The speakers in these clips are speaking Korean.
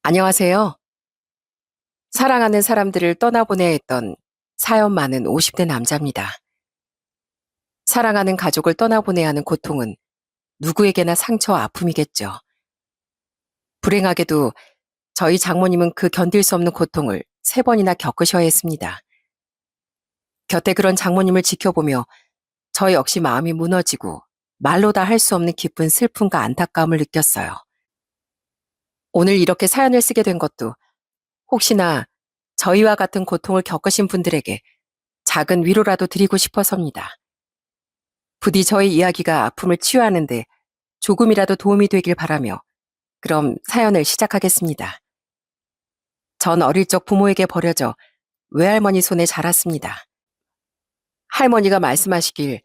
안녕하세요. 사랑하는 사람들을 떠나보내야 했던 사연 많은 50대 남자입니다. 사랑하는 가족을 떠나보내야 하는 고통은 누구에게나 상처와 아픔이겠죠. 불행하게도 저희 장모님은 그 견딜 수 없는 고통을 3번이나 겪으셔야 했습니다. 곁에 그런 장모님을 지켜보며 저 역시 마음이 무너지고 말로 다 할 수 없는 깊은 슬픔과 안타까움을 느꼈어요. 오늘 이렇게 사연을 쓰게 된 것도 혹시나 저희와 같은 고통을 겪으신 분들에게 작은 위로라도 드리고 싶어서입니다. 부디 저의 이야기가 아픔을 치유하는데 조금이라도 도움이 되길 바라며 그럼 사연을 시작하겠습니다. 전 어릴 적 부모에게 버려져 외할머니 손에 자랐습니다. 할머니가 말씀하시길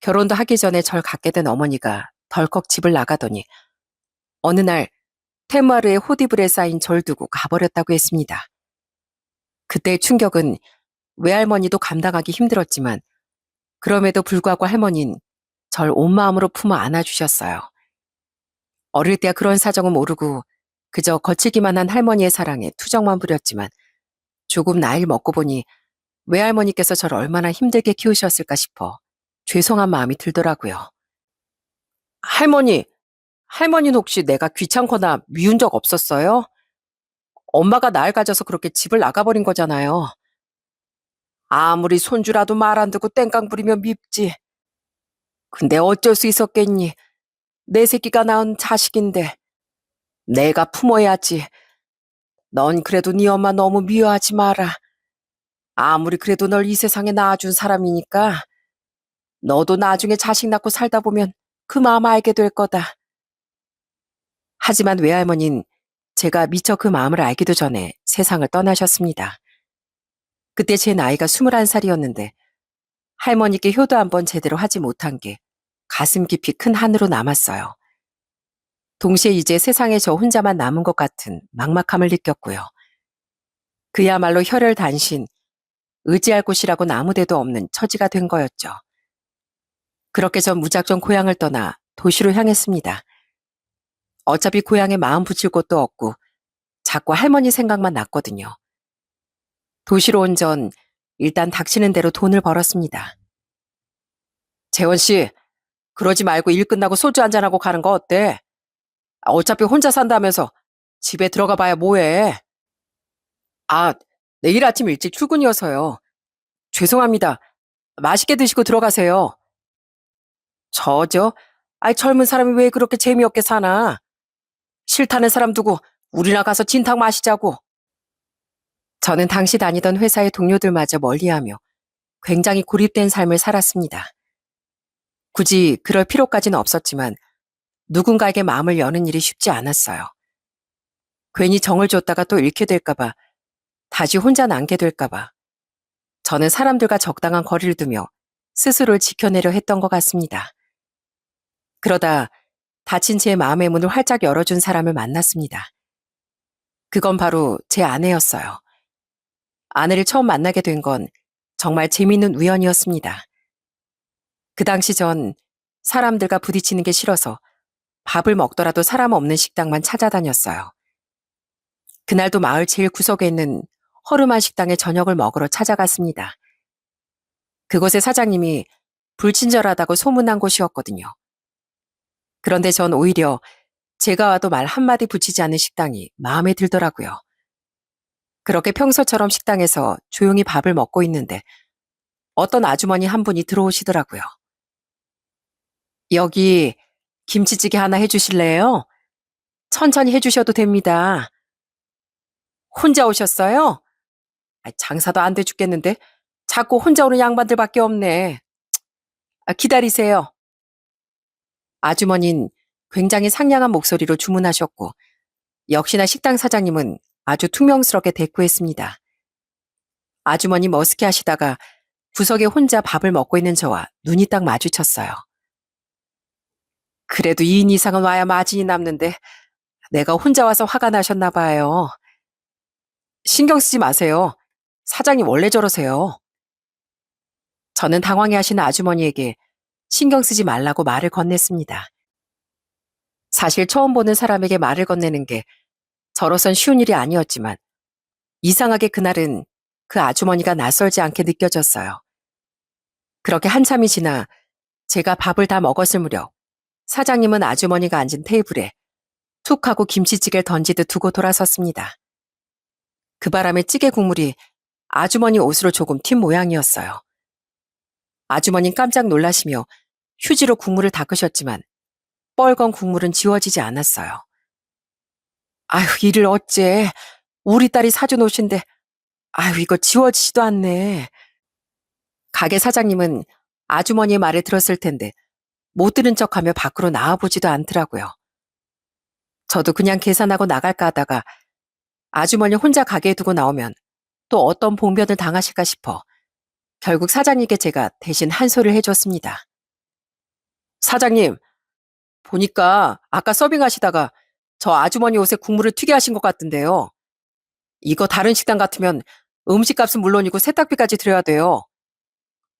결혼도 하기 전에 절 갖게 된 어머니가 덜컥 집을 나가더니 어느 날 텐마루에 호디불에 쌓인 절 두고 가버렸다고 했습니다. 그때의 충격은 외할머니도 감당하기 힘들었지만 그럼에도 불구하고 할머니는 절 온 마음으로 품어 안아주셨어요. 어릴 때야 그런 사정은 모르고 그저 거칠기만 한 할머니의 사랑에 투정만 부렸지만 조금 나이를 먹고 보니 외할머니께서 저를 얼마나 힘들게 키우셨을까 싶어 죄송한 마음이 들더라고요. 할머니, 할머니는 혹시 내가 귀찮거나 미운 적 없었어요? 엄마가 날 가져서 그렇게 집을 나가버린 거잖아요. 아무리 손주라도 말 안 듣고 땡깡 부리면 밉지. 근데 어쩔 수 있었겠니? 내 새끼가 낳은 자식인데 내가 품어야지. 넌 그래도 네 엄마 너무 미워하지 마라. 아무리 그래도 널 이 세상에 낳아준 사람이니까 너도 나중에 자식 낳고 살다 보면 그 마음 알게 될 거다. 하지만 외할머니는 제가 미처 그 마음을 알기도 전에 세상을 떠나셨습니다. 그때 제 나이가 21살이었는데 할머니께 효도 한번 제대로 하지 못한 게 가슴 깊이 큰 한으로 남았어요. 동시에 이제 세상에 저 혼자만 남은 것 같은 막막함을 느꼈고요. 그야말로 혈혈단신, 의지할 곳이라고는 아무 데도 없는 처지가 된 거였죠. 그렇게 전 무작정 고향을 떠나 도시로 향했습니다. 어차피 고향에 마음 붙일 곳도 없고 자꾸 할머니 생각만 났거든요. 도시로 온 전 일단 닥치는 대로 돈을 벌었습니다. 재원 씨, 그러지 말고 일 끝나고 소주 한잔하고 가는 거 어때? 어차피 혼자 산다면서 집에 들어가 봐야 뭐해? 아, 내일 아침 일찍 출근이어서요. 죄송합니다. 맛있게 드시고 들어가세요. 저죠? 젊은 사람이 왜 그렇게 재미없게 사나? 싫다는 사람 두고 우리나 가서 진탕 마시자고. 저는 당시 다니던 회사의 동료들마저 멀리하며 굉장히 고립된 삶을 살았습니다. 굳이 그럴 필요까지는 없었지만 누군가에게 마음을 여는 일이 쉽지 않았어요. 괜히 정을 줬다가 또 잃게 될까봐, 다시 혼자 남게 될까봐 저는 사람들과 적당한 거리를 두며 스스로를 지켜내려 했던 것 같습니다. 그러다 닫힌 제 마음의 문을 활짝 열어준 사람을 만났습니다. 그건 바로 제 아내였어요. 아내를 처음 만나게 된 건 정말 재미있는 우연이었습니다. 그 당시 전 사람들과 부딪히는 게 싫어서 밥을 먹더라도 사람 없는 식당만 찾아다녔어요. 그날도 마을 제일 구석에 있는 허름한 식당에 저녁을 먹으러 찾아갔습니다. 그곳의 사장님이 불친절하다고 소문난 곳이었거든요. 그런데 전 오히려 제가 와도 말 한마디 붙이지 않는 식당이 마음에 들더라고요. 그렇게 평소처럼 식당에서 조용히 밥을 먹고 있는데 어떤 아주머니 한 분이 들어오시더라고요. 여기 김치찌개 하나 해주실래요? 천천히 해주셔도 됩니다. 혼자 오셨어요? 장사도 안 돼 죽겠는데 자꾸 혼자 오는 양반들밖에 없네. 기다리세요. 아주머니는 굉장히 상냥한 목소리로 주문하셨고 역시나 식당 사장님은 아주 퉁명스럽게 대꾸했습니다. 아주머니 머쓱해 하시다가 구석에 혼자 밥을 먹고 있는 저와 눈이 딱 마주쳤어요. 그래도 2인 이상은 와야 마진이 남는데 내가 혼자 와서 화가 나셨나 봐요. 신경 쓰지 마세요. 사장님 원래 저러세요. 저는 당황해하시는 아주머니에게 신경 쓰지 말라고 말을 건넸습니다. 사실 처음 보는 사람에게 말을 건네는 게 저로선 쉬운 일이 아니었지만 이상하게 그날은 그 아주머니가 낯설지 않게 느껴졌어요. 그렇게 한참이 지나 제가 밥을 다 먹었을 무렵 사장님은 아주머니가 앉은 테이블에 툭 하고 김치찌개를 던지듯 두고 돌아섰습니다. 그 바람에 찌개 국물이 아주머니 옷으로 조금 튄 모양이었어요. 아주머니는 깜짝 놀라시며 휴지로 국물을 닦으셨지만 뻘건 국물은 지워지지 않았어요. 아휴, 이를 어째. 우리 딸이 사준 옷인데 아휴, 이거 지워지지도 않네. 가게 사장님은 아주머니의 말을 들었을 텐데 못 들은 척하며 밖으로 나와보지도 않더라고요. 저도 그냥 계산하고 나갈까 하다가 아주머니 혼자 가게에 두고 나오면 또 어떤 봉변을 당하실까 싶어 결국 사장님께 제가 대신 한 소리를 해줬습니다. 사장님, 보니까 아까 서빙하시다가 저 아주머니 옷에 국물을 튀게 하신 것 같던데요. 이거 다른 식당 같으면 음식값은 물론이고 세탁비까지 드려야 돼요.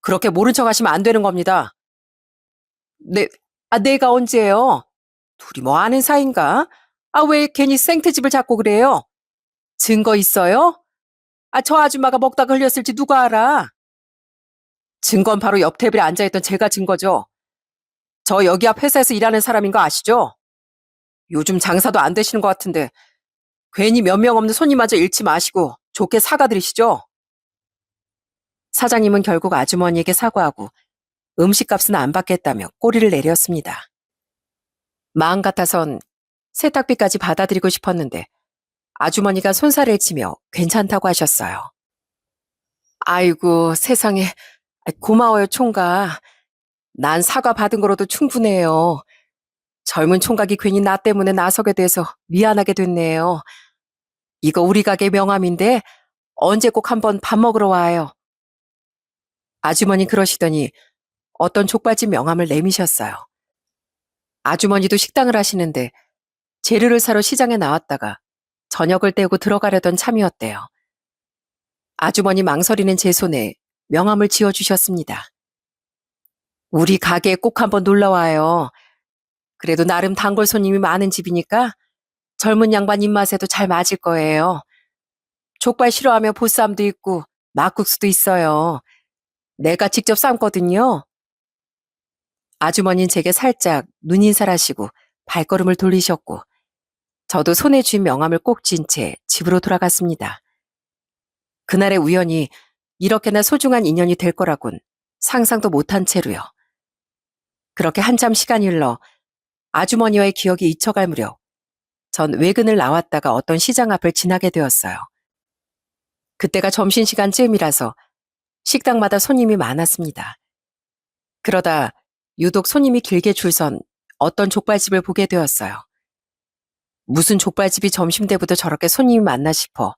그렇게 모른 척 하시면 안 되는 겁니다. 내가 언제요? 둘이 뭐 아는 사이인가? 왜 괜히 생트집을 잡고 그래요? 증거 있어요? 저 아줌마가 먹다가 흘렸을지 누가 알아? 증거는 바로 옆 테이블에 앉아있던 제가 증거죠. 저 여기 앞 회사에서 일하는 사람인 거 아시죠? 요즘 장사도 안 되시는 것 같은데 괜히 몇 명 없는 손님마저 잃지 마시고 좋게 사과드리시죠. 사장님은 결국 아주머니에게 사과하고 음식값은 안 받겠다며 꼬리를 내렸습니다. 마음 같아선 세탁비까지 받아들이고 싶었는데 아주머니가 손살을 치며 괜찮다고 하셨어요. 아이고, 세상에. 고마워요, 총각. 난 사과 받은 거로도 충분해요. 젊은 총각이 괜히 나 때문에 나서게 돼서 미안하게 됐네요. 이거 우리 가게 명함인데 언제 꼭 한번 밥 먹으러 와요. 아주머니 그러시더니 어떤 족발집 명함을 내미셨어요. 아주머니도 식당을 하시는데 재료를 사러 시장에 나왔다가 저녁을 떼고 들어가려던 참이었대요. 아주머니 망설이는 제 손에 명함을 지어주셨습니다. 우리 가게에 꼭 한번 놀러와요. 그래도 나름 단골 손님이 많은 집이니까 젊은 양반 입맛에도 잘 맞을 거예요. 족발 싫어하며 보쌈도 있고 막국수도 있어요. 내가 직접 삶거든요. 아주머니는 제게 살짝 눈인사를 하시고 발걸음을 돌리셨고 저도 손에 쥔 명함을 꼭 쥔 채 집으로 돌아갔습니다. 그날의 우연이 이렇게나 소중한 인연이 될 거라곤 상상도 못한 채로요. 그렇게 한참 시간이 흘러 아주머니와의 기억이 잊혀갈 무렵 전 외근을 나왔다가 어떤 시장 앞을 지나게 되었어요. 그때가 점심시간쯤이라서 식당마다 손님이 많았습니다. 그러다 유독 손님이 길게 줄선 어떤 족발집을 보게 되었어요. 무슨 족발집이 점심때부터 저렇게 손님이 많나 싶어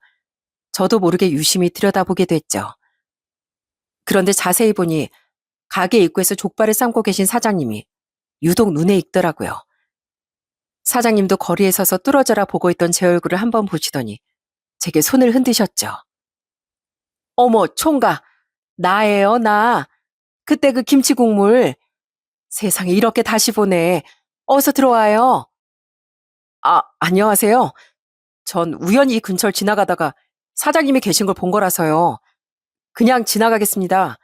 저도 모르게 유심히 들여다보게 됐죠. 그런데 자세히 보니 가게 입구에서 족발을 삶고 계신 사장님이 유독 눈에 익더라고요. 사장님도 거리에 서서 뚫어져라 보고 있던 제 얼굴을 한번 보시더니 제게 손을 흔드셨죠. 어머, 총각, 나예요, 나. 그때 그 김치 국물. 세상에 이렇게 다시 보네. 어서 들어와요. 안녕하세요. 전 우연히 이 근처를 지나가다가 사장님이 계신 걸 본 거라서요. 그냥 지나가겠습니다.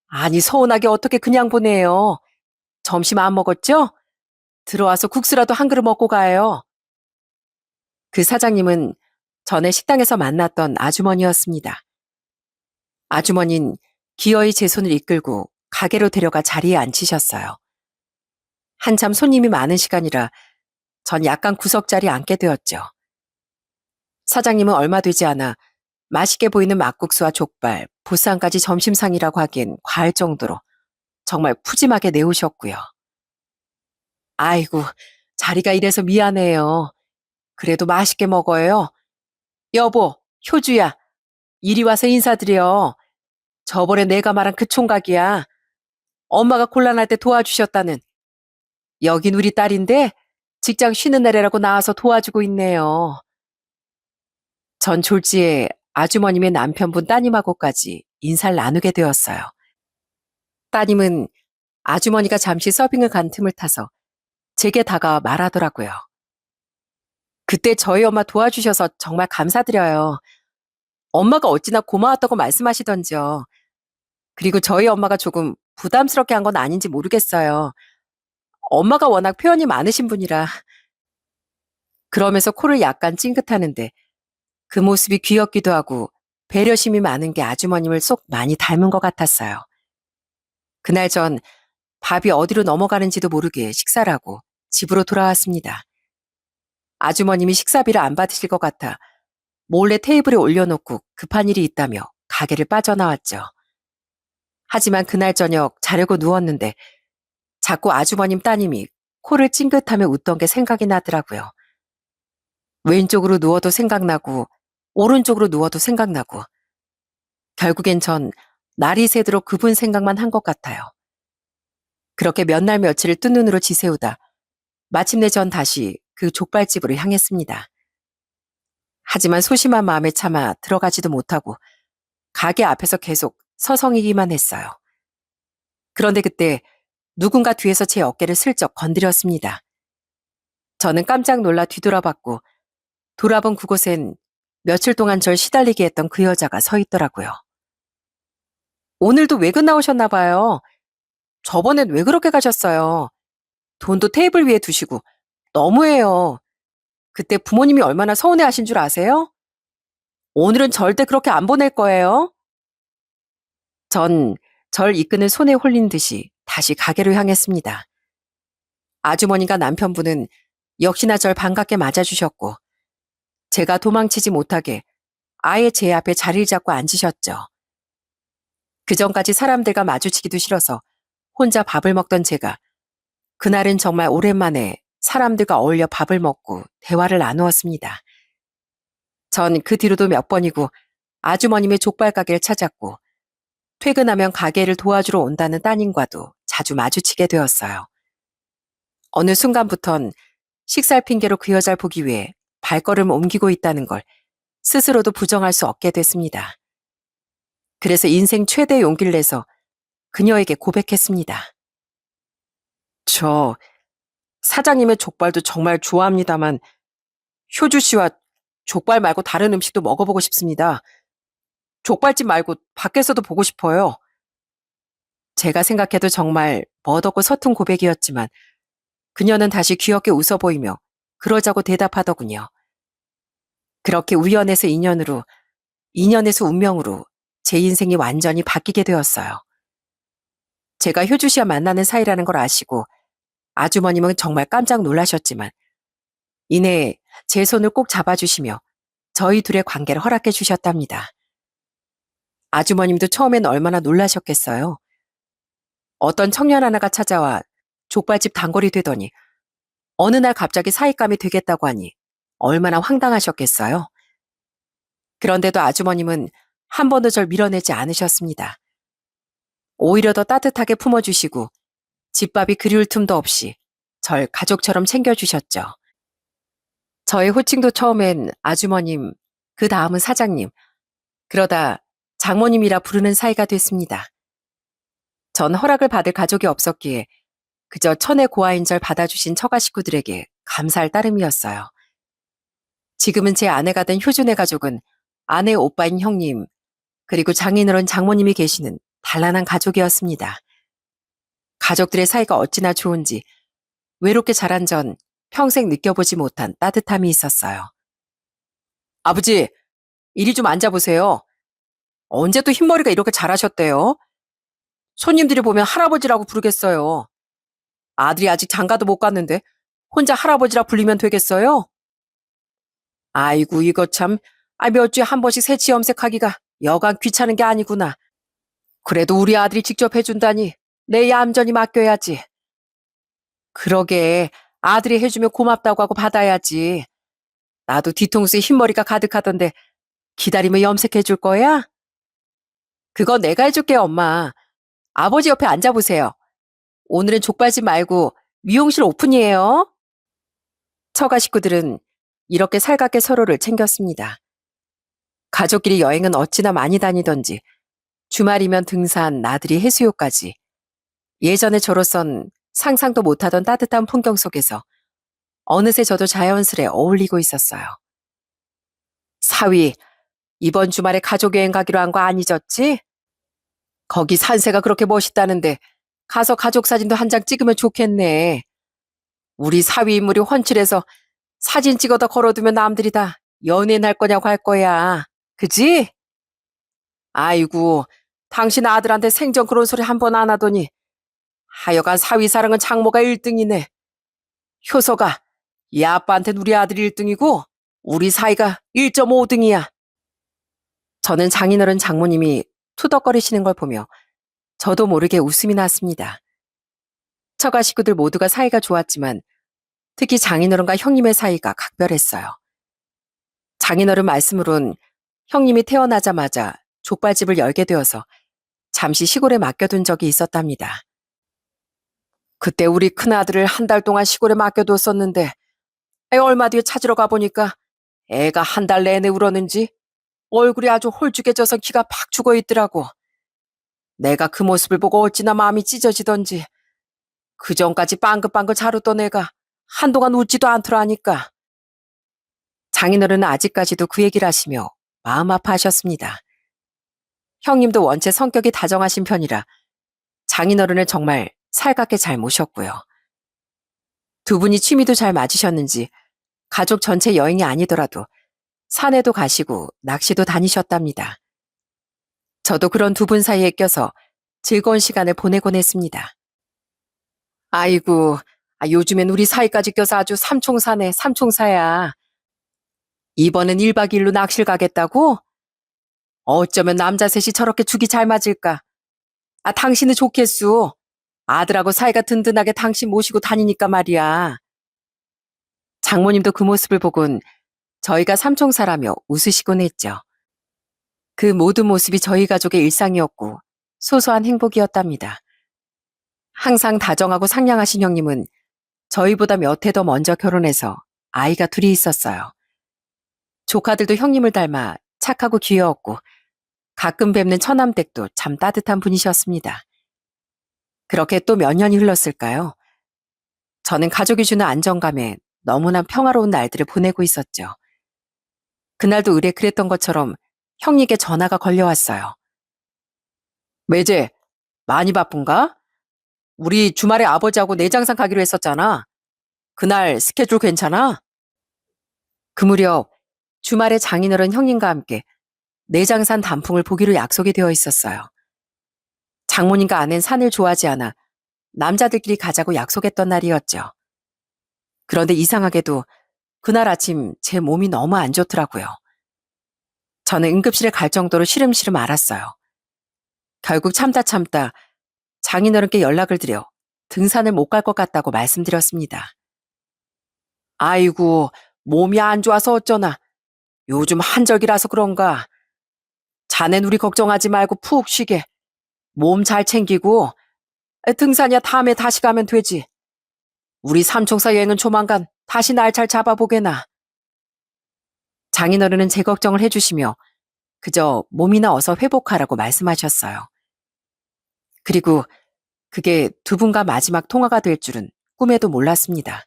아니, 서운하게 어떻게 그냥 보내요. 점심 안 먹었죠? 들어와서 국수라도 한 그릇 먹고 가요. 그 사장님은 전에 식당에서 만났던 아주머니였습니다. 아주머니는 기어이 제 손을 이끌고 가게로 데려가 자리에 앉히셨어요. 한참 손님이 많은 시간이라 전 약간 구석자리에 앉게 되었죠. 사장님은 얼마 되지 않아 맛있게 보이는 막국수와 족발, 보쌈까지 점심상이라고 하기엔 과할 정도로 정말 푸짐하게 내오셨고요. 아이고, 자리가 이래서 미안해요. 그래도 맛있게 먹어요. 여보, 효주야, 이리 와서 인사드려. 저번에 내가 말한 그 총각이야. 엄마가 곤란할 때 도와주셨다는. 여긴 우리 딸인데 직장 쉬는 날이라고 나와서 도와주고 있네요. 전 졸지에 아주머님의 남편분 따님하고까지 인사를 나누게 되었어요. 따님은 아주머니가 잠시 서빙을 간 틈을 타서 제게 다가와 말하더라고요. 그때 저희 엄마 도와주셔서 정말 감사드려요. 엄마가 어찌나 고마웠다고 말씀하시던지요. 그리고 저희 엄마가 조금 부담스럽게 한 건 아닌지 모르겠어요. 엄마가 워낙 표현이 많으신 분이라. 그러면서 코를 약간 찡긋하는데 그 모습이 귀엽기도 하고 배려심이 많은 게 아주머님을 쏙 많이 닮은 것 같았어요. 그날 전 밥이 어디로 넘어가는지도 모르게 식사를 하고 집으로 돌아왔습니다. 아주머님이 식사비를 안 받으실 것 같아 몰래 테이블에 올려놓고 급한 일이 있다며 가게를 빠져나왔죠. 하지만 그날 저녁 자려고 누웠는데 자꾸 아주머님 따님이 코를 찡긋하며 웃던 게 생각이 나더라고요. 왼쪽으로 누워도 생각나고 오른쪽으로 누워도 생각나고 결국엔 전 날이 새도록 그분 생각만 한 것 같아요. 그렇게 몇 날 며칠을 뜬 눈으로 지새우다 마침내 전 다시 그 족발집으로 향했습니다. 하지만 소심한 마음에 참아 들어가지도 못하고 가게 앞에서 계속 서성이기만 했어요. 그런데 그때 누군가 뒤에서 제 어깨를 슬쩍 건드렸습니다. 저는 깜짝 놀라 뒤돌아봤고 돌아본 그곳엔 며칠 동안 절 시달리게 했던 그 여자가 서 있더라고요. 오늘도 외근 나오셨나 봐요. 저번엔 왜 그렇게 가셨어요? 돈도 테이블 위에 두시고 너무해요. 그때 부모님이 얼마나 서운해하신 줄 아세요? 오늘은 절대 그렇게 안 보낼 거예요. 전 절 이끄는 손에 홀린 듯이 다시 가게로 향했습니다. 아주머니가 남편분은 역시나 절 반갑게 맞아주셨고 제가 도망치지 못하게 아예 제 앞에 자리를 잡고 앉으셨죠. 그전까지 사람들과 마주치기도 싫어서 혼자 밥을 먹던 제가 그날은 정말 오랜만에 사람들과 어울려 밥을 먹고 대화를 나누었습니다. 전 그 뒤로도 몇 번이고 아주머님의 족발 가게를 찾았고 퇴근하면 가게를 도와주러 온다는 따님과도 자주 마주치게 되었어요. 어느 순간부턴 식살 핑계로 그 여자를 보기 위해 발걸음을 옮기고 있다는 걸 스스로도 부정할 수 없게 됐습니다. 그래서 인생 최대의 용기를 내서 그녀에게 고백했습니다. 저 사장님의 족발도 정말 좋아합니다만 효주 씨와 족발 말고 다른 음식도 먹어보고 싶습니다. 족발집 말고 밖에서도 보고 싶어요. 제가 생각해도 정말 멋없고 서툰 고백이었지만 그녀는 다시 귀엽게 웃어 보이며 그러자고 대답하더군요. 그렇게 우연에서 인연으로, 인연에서 운명으로 제 인생이 완전히 바뀌게 되었어요. 제가 효주 씨와 만나는 사이라는 걸 아시고 아주머님은 정말 깜짝 놀라셨지만 이내 제 손을 꼭 잡아주시며 저희 둘의 관계를 허락해 주셨답니다. 아주머님도 처음엔 얼마나 놀라셨겠어요. 어떤 청년 하나가 찾아와 족발집 단골이 되더니 어느 날 갑자기 사익감이 되겠다고 하니 얼마나 황당하셨겠어요. 그런데도 아주머님은 한 번도 절 밀어내지 않으셨습니다. 오히려 더 따뜻하게 품어주시고 집밥이 그리울 틈도 없이 절 가족처럼 챙겨주셨죠. 저의 호칭도 처음엔 아주머님, 그 다음은 사장님, 그러다 장모님이라 부르는 사이가 됐습니다. 전 허락을 받을 가족이 없었기에 그저 천의 고아인 절 받아주신 처가 식구들에게 감사할 따름이었어요. 지금은 제 아내가 된 효준의 가족은 아내 오빠인 형님, 그리고 장인어른 장모님이 계시는 단란한 가족이었습니다. 가족들의 사이가 어찌나 좋은지 외롭게 자란 전 평생 느껴보지 못한 따뜻함이 있었어요. 아버지, 이리 좀 앉아보세요. 언제 또 흰머리가 이렇게 자라셨대요? 손님들이 보면 할아버지라고 부르겠어요. 아들이 아직 장가도 못 갔는데 혼자 할아버지라 불리면 되겠어요? 아이고 이거 참, 몇 주에 한 번씩 새치 염색하기가 여간 귀찮은 게 아니구나. 그래도 우리 아들이 직접 해준다니 내 얌전히 맡겨야지. 그러게 아들이 해주면 고맙다고 하고 받아야지. 나도 뒤통수에 흰머리가 가득하던데 기다리면 염색해줄 거야? 그거 내가 해줄게 엄마. 아버지 옆에 앉아보세요. 오늘은 족발집 말고 미용실 오픈이에요. 처가 식구들은 이렇게 살갑게 서로를 챙겼습니다. 가족끼리 여행은 어찌나 많이 다니던지 주말이면 등산, 나들이 해수욕까지 예전에 저로선 상상도 못하던 따뜻한 풍경 속에서 어느새 저도 자연스레 어울리고 있었어요. 사위, 이번 주말에 가족여행 가기로 한 거 안 잊었지? 거기 산세가 그렇게 멋있다는데 가서 가족 사진도 한 장 찍으면 좋겠네. 우리 사위 인물이 훤칠해서 사진 찍어다 걸어두면 남들이 다 연예인 할 거냐고 할 거야. 그지? 아이고, 당신 아들한테 생전 그런 소리 한 번 안 하더니 하여간 사위 사랑은 장모가 1등이네. 효서가, 이 아빠한텐 우리 아들이 1등이고 우리 사이가 1.5등이야. 저는 장인어른 장모님이 투덕거리시는 걸 보며 저도 모르게 웃음이 났습니다. 처가 식구들 모두가 사이가 좋았지만 특히 장인어른과 형님의 사이가 각별했어요. 장인어른 말씀으론 형님이 태어나자마자 족발집을 열게 되어서 잠시 시골에 맡겨둔 적이 있었답니다. 그때 우리 큰아들을 한 달 동안 시골에 맡겨뒀었는데 얼마 뒤에 찾으러 가보니까 애가 한 달 내내 울었는지 얼굴이 아주 홀쭉해져서 기가 팍 죽어 있더라고. 내가 그 모습을 보고 어찌나 마음이 찢어지던지 그전까지 빵긋빵긋 잘 웃던 애가 한동안 웃지도 않더라니까. 장인어른은 아직까지도 그 얘기를 하시며 마음 아파하셨습니다. 형님도 원체 성격이 다정하신 편이라 장인어른을 정말 살갑게 잘 모셨고요. 두 분이 취미도 잘 맞으셨는지 가족 전체 여행이 아니더라도 산에도 가시고 낚시도 다니셨답니다. 저도 그런 두 분 사이에 껴서 즐거운 시간을 보내곤 했습니다. 아이고, 요즘엔 우리 사이까지 껴서 아주 삼총사네, 삼총사야. 이번엔 1박 2일로 낚시를 가겠다고? 어쩌면 남자 셋이 저렇게 죽이 잘 맞을까? 당신은 좋겠수. 아들하고 사이가 든든하게 당신 모시고 다니니까 말이야. 장모님도 그 모습을 보곤 저희가 삼총사라며 웃으시곤 했죠. 그 모든 모습이 저희 가족의 일상이었고 소소한 행복이었답니다. 항상 다정하고 상냥하신 형님은 저희보다 몇 해 더 먼저 결혼해서 아이가 둘이 있었어요. 조카들도 형님을 닮아 착하고 귀여웠고 가끔 뵙는 처남댁도 참 따뜻한 분이셨습니다. 그렇게 또 몇 년이 흘렀을까요? 저는 가족이 주는 안정감에 너무나 평화로운 날들을 보내고 있었죠. 그날도 의례 그랬던 것처럼 형님께 전화가 걸려왔어요. 매제, 많이 바쁜가? 우리 주말에 아버지하고 내장산 가기로 했었잖아. 그날 스케줄 괜찮아? 그 무렵 주말에 장인어른 형님과 함께 내장산 단풍을 보기로 약속이 되어 있었어요. 장모님과 아내는 산을 좋아하지 않아 남자들끼리 가자고 약속했던 날이었죠. 그런데 이상하게도 그날 아침 제 몸이 너무 안 좋더라고요. 저는 응급실에 갈 정도로 시름시름 앓았어요. 결국 참다 장인어른께 연락을 드려 등산을 못 갈 것 같다고 말씀드렸습니다. 아이고, 몸이 안 좋아서 어쩌나. 요즘 한절기라서 그런가. 자넨 우리 걱정하지 말고 푹 쉬게. 몸 잘 챙기고 등산이야 다음에 다시 가면 되지. 우리 삼총사 여행은 조만간 다시 날잘 잡아보게나. 장인어른은 제 걱정을 해주시며 그저 몸이나 어서 회복하라고 말씀하셨어요. 그리고 그게 두 분과 마지막 통화가 될 줄은 꿈에도 몰랐습니다.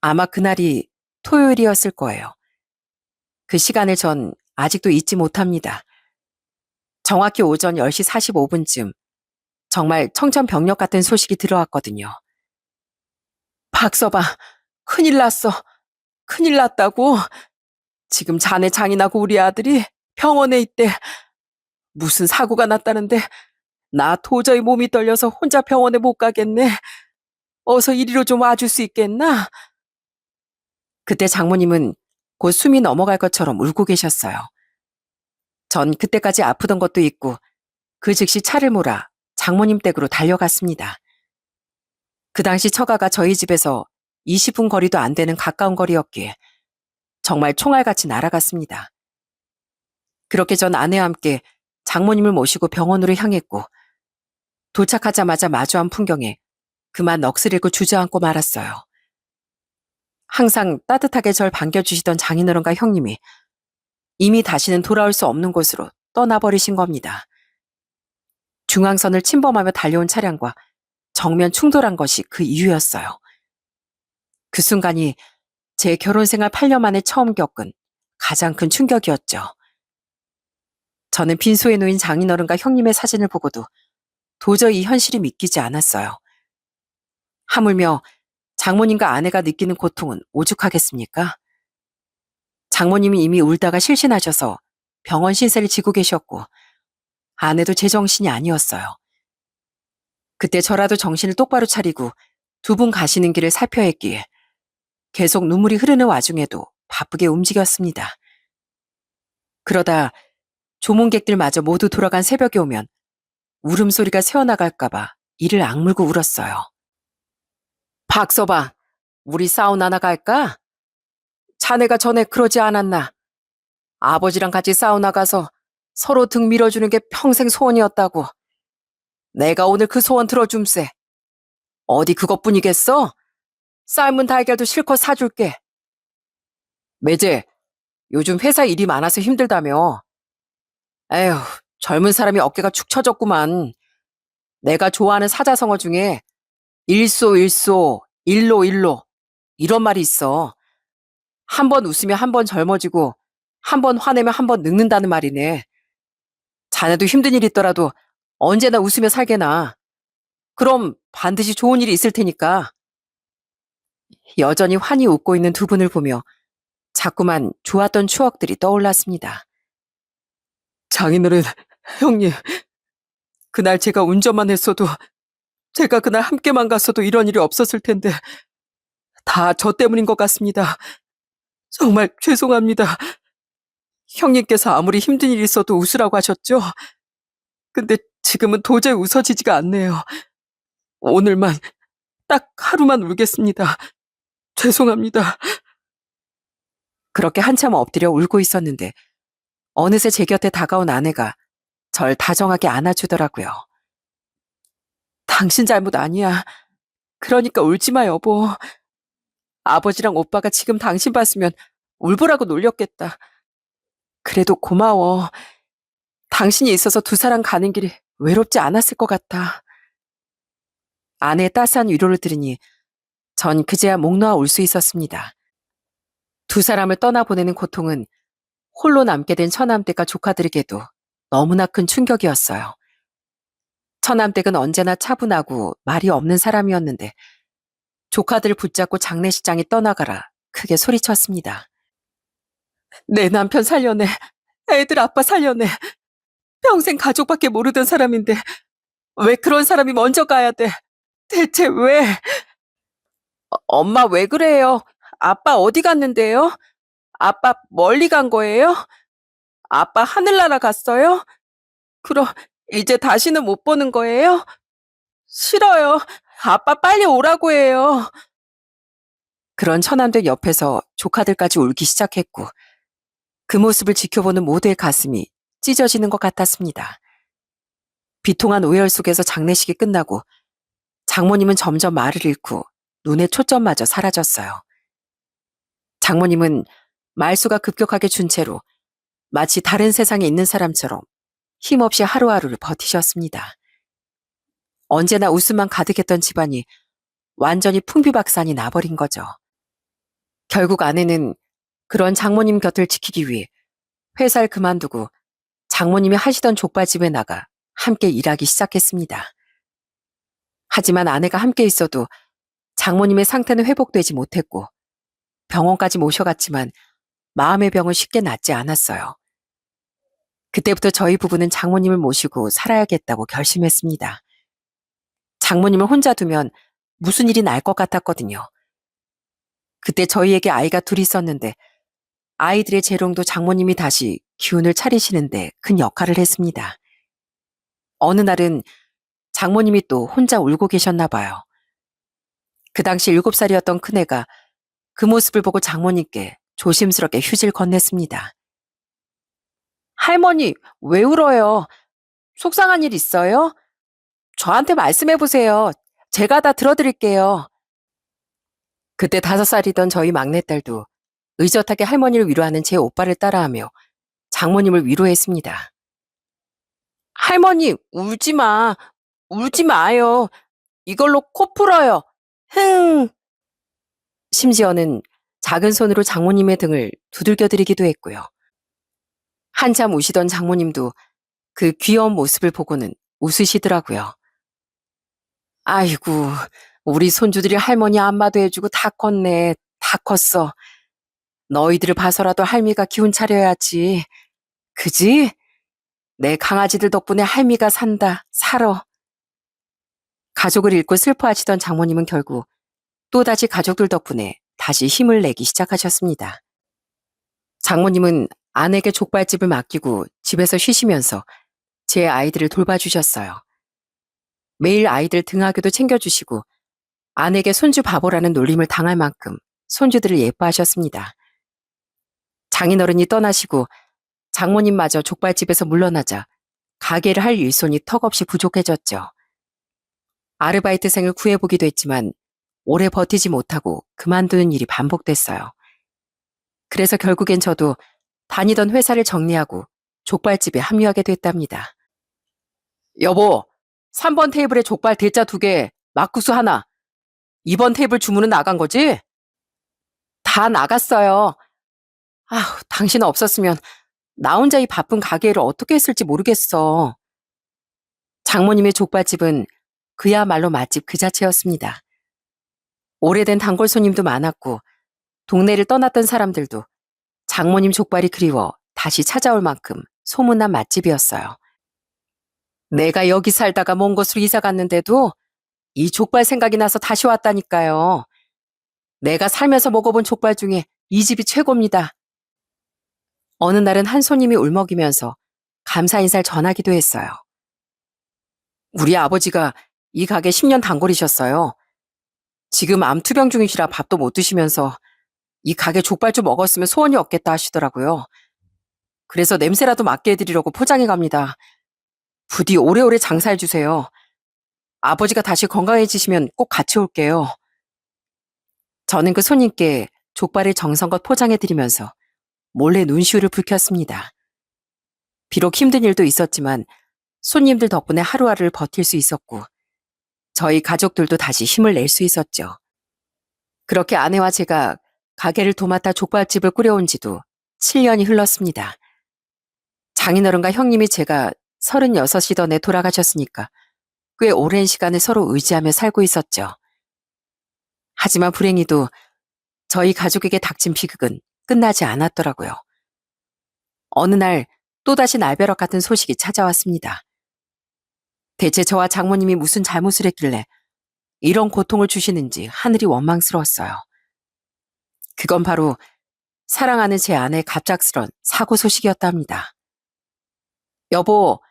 아마 그날이 토요일이었을 거예요. 그 시간을 전 아직도 잊지 못합니다. 정확히 오전 10시 45분쯤 정말 청천벽력 같은 소식이 들어왔거든요. 박서방, 큰일 났어. 큰일 났다고. 지금 자네 장인하고 우리 아들이 병원에 있대. 무슨 사고가 났다는데 나 도저히 몸이 떨려서 혼자 병원에 못 가겠네. 어서 이리로 좀 와줄 수 있겠나? 그때 장모님은 곧 숨이 넘어갈 것처럼 울고 계셨어요. 전 그때까지 아프던 것도 있고 그 즉시 차를 몰아 장모님 댁으로 달려갔습니다. 그 당시 처가가 저희 집에서 20분 거리도 안 되는 가까운 거리였기에 정말 총알같이 날아갔습니다. 그렇게 전 아내와 함께 장모님을 모시고 병원으로 향했고 도착하자마자 마주한 풍경에 그만 넋을 잃고 주저앉고 말았어요. 항상 따뜻하게 절 반겨주시던 장인어른과 형님이 이미 다시는 돌아올 수 없는 곳으로 떠나버리신 겁니다. 중앙선을 침범하며 달려온 차량과 정면 충돌한 것이 그 이유였어요. 그 순간이 제 결혼 생활 8년 만에 처음 겪은 가장 큰 충격이었죠. 저는 빈소에 놓인 장인어른과 형님의 사진을 보고도 도저히 이 현실이 믿기지 않았어요. 하물며 장모님과 아내가 느끼는 고통은 오죽하겠습니까? 장모님이 이미 울다가 실신하셔서 병원 신세를 지고 계셨고 아내도 제정신이 아니었어요. 그때 저라도 정신을 똑바로 차리고 두 분 가시는 길을 살펴야 했기에 계속 눈물이 흐르는 와중에도 바쁘게 움직였습니다. 그러다 조문객들마저 모두 돌아간 새벽에 오면 울음소리가 새어나갈까봐 이를 악물고 울었어요. 박서방, 우리 사우나 나갈까? 자네가 전에 그러지 않았나? 아버지랑 같이 사우나 가서 서로 등 밀어주는 게 평생 소원이었다고. 내가 오늘 그 소원 들어줌세. 어디 그것뿐이겠어? 삶은 달걀도 실컷 사줄게. 매제, 요즘 회사 일이 많아서 힘들다며. 에휴, 젊은 사람이 어깨가 축 처졌구만. 내가 좋아하는 사자성어 중에 일소일소, 일로일로 이런 말이 있어. 한 번 웃으면 한 번 젊어지고 한 번 화내면 한 번 늙는다는 말이네. 자네도 힘든 일 있더라도 언제나 웃으며 살게나. 그럼 반드시 좋은 일이 있을 테니까. 여전히 환히 웃고 있는 두 분을 보며 자꾸만 좋았던 추억들이 떠올랐습니다. 장인어른, 형님, 그날 제가 운전만 했어도, 제가 그날 함께만 갔어도 이런 일이 없었을 텐데 다 저 때문인 것 같습니다. 정말 죄송합니다. 형님께서 아무리 힘든 일이 있어도 웃으라고 하셨죠? 근데 지금은 도저히 웃어지지가 않네요. 오늘만, 딱 하루만 울겠습니다. 죄송합니다. 그렇게 한참 엎드려 울고 있었는데 어느새 제 곁에 다가온 아내가 절 다정하게 안아주더라고요. 당신 잘못 아니야. 그러니까 울지 마, 여보. 아버지랑 오빠가 지금 당신 봤으면 울보라고 놀렸겠다. 그래도 고마워. 당신이 있어서 두 사람 가는 길이 외롭지 않았을 것 같아. 아내의 따스한 위로를 들으니 전 그제야 목 놓아 울 수 있었습니다. 두 사람을 떠나보내는 고통은 홀로 남게 된 처남댁과 조카들에게도 너무나 큰 충격이었어요. 처남댁은 언제나 차분하고 말이 없는 사람이었는데 조카들을 붙잡고 장례식장에 떠나가라 크게 소리쳤습니다. 내 남편 살려내. 애들 아빠 살려내. 평생 가족밖에 모르던 사람인데 왜 그런 사람이 먼저 가야 돼? 대체 왜? 엄마 왜 그래요? 아빠 어디 갔는데요? 아빠 멀리 간 거예요? 아빠 하늘나라 갔어요? 그럼 이제 다시는 못 보는 거예요? 싫어요. 아빠 빨리 오라고 해요. 그런 처남들 옆에서 조카들까지 울기 시작했고 그 모습을 지켜보는 모두의 가슴이 찢어지는 것 같았습니다. 비통한 오열 속에서 장례식이 끝나고 장모님은 점점 말을 잃고 눈의 초점마저 사라졌어요. 장모님은 말수가 급격하게 준 채로 마치 다른 세상에 있는 사람처럼 힘없이 하루하루를 버티셨습니다. 언제나 웃음만 가득했던 집안이 완전히 풍비박산이 나버린 거죠. 결국 아내는 그런 장모님 곁을 지키기 위해 회사를 그만두고 장모님이 하시던 족발집에 나가 함께 일하기 시작했습니다. 하지만 아내가 함께 있어도 장모님의 상태는 회복되지 못했고 병원까지 모셔갔지만 마음의 병은 쉽게 낫지 않았어요. 그때부터 저희 부부는 장모님을 모시고 살아야겠다고 결심했습니다. 장모님을 혼자 두면 무슨 일이 날 것 같았거든요. 그때 저희에게 아이가 둘 있었는데 아이들의 재롱도 장모님이 다시 기운을 차리시는데 큰 역할을 했습니다. 어느 날은 장모님이 또 혼자 울고 계셨나 봐요. 그 당시 7살이었던 큰애가 그 모습을 보고 장모님께 조심스럽게 휴지를 건넸습니다. 할머니, 왜 울어요? 속상한 일 있어요? 저한테 말씀해보세요. 제가 다 들어드릴게요. 그때 5살이던 저희 막내딸도 의젓하게 할머니를 위로하는 제 오빠를 따라하며 장모님을 위로했습니다. 할머니, 울지 마. 울지 마요. 이걸로 코 풀어요. 흥. 심지어는 작은 손으로 장모님의 등을 두들겨드리기도 했고요. 한참 우시던 장모님도 그 귀여운 모습을 보고는 웃으시더라고요. 아이고, 우리 손주들이 할머니 안마도 해주고 다 컸네. 다 컸어. 너희들을 봐서라도 할미가 기운 차려야지. 그지? 내 강아지들 덕분에 할미가 산다. 살아. 가족을 잃고 슬퍼하시던 장모님은 결국 또다시 가족들 덕분에 다시 힘을 내기 시작하셨습니다. 장모님은 아내에게 족발집을 맡기고 집에서 쉬시면서 제 아이들을 돌봐주셨어요. 매일 아이들 등하교도 챙겨주시고 아내에게 손주 바보라는 놀림을 당할 만큼 손주들을 예뻐하셨습니다. 장인어른이 떠나시고 장모님마저 족발집에서 물러나자 가게를 할 일손이 턱없이 부족해졌죠. 아르바이트생을 구해보기도 했지만 오래 버티지 못하고 그만두는 일이 반복됐어요. 그래서 결국엔 저도 다니던 회사를 정리하고 족발집에 합류하게 됐답니다. 여보, 3번 테이블에 족발 대짜 2개, 막국수 하나. 2번 테이블 주문은 나간 거지? 다 나갔어요. 아휴, 당신 없었으면 나 혼자 이 바쁜 가게를 어떻게 했을지 모르겠어. 장모님의 족발집은 그야말로 맛집 그 자체였습니다. 오래된 단골 손님도 많았고 동네를 떠났던 사람들도 장모님 족발이 그리워 다시 찾아올 만큼 소문난 맛집이었어요. 내가 여기 살다가 먼 곳으로 이사 갔는데도 이 족발 생각이 나서 다시 왔다니까요. 내가 살면서 먹어본 족발 중에 이 집이 최고입니다. 어느 날은 한 손님이 울먹이면서 감사 인사를 전하기도 했어요. 우리 아버지가 이 가게 10년 단골이셨어요. 지금 암 투병 중이시라 밥도 못 드시면서 이 가게 족발 좀 먹었으면 소원이 없겠다 하시더라고요. 그래서 냄새라도 맡게 해드리려고 포장해 갑니다. 부디 오래오래 장사해 주세요. 아버지가 다시 건강해지시면 꼭 같이 올게요. 저는 그 손님께 족발을 정성껏 포장해 드리면서 몰래 눈시울을 붉혔습니다. 비록 힘든 일도 있었지만 손님들 덕분에 하루하루를 버틸 수 있었고 저희 가족들도 다시 힘을 낼 수 있었죠. 그렇게 아내와 제가 가게를 도맡아 족발집을 꾸려온 지도 7년이 흘렀습니다. 장인어른과 형님이 제가 36이던 해 돌아가셨으니까 꽤 오랜 시간을 서로 의지하며 살고 있었죠. 하지만 불행히도 저희 가족에게 닥친 비극은 끝나지 않았더라고요. 어느 날 또다시 날벼락 같은 소식이 찾아왔습니다. 대체 저와 장모님이 무슨 잘못을 했길래 이런 고통을 주시는지 하늘이 원망스러웠어요. 그건 바로 사랑하는 제 아내의 갑작스런 사고 소식이었답니다. 여보,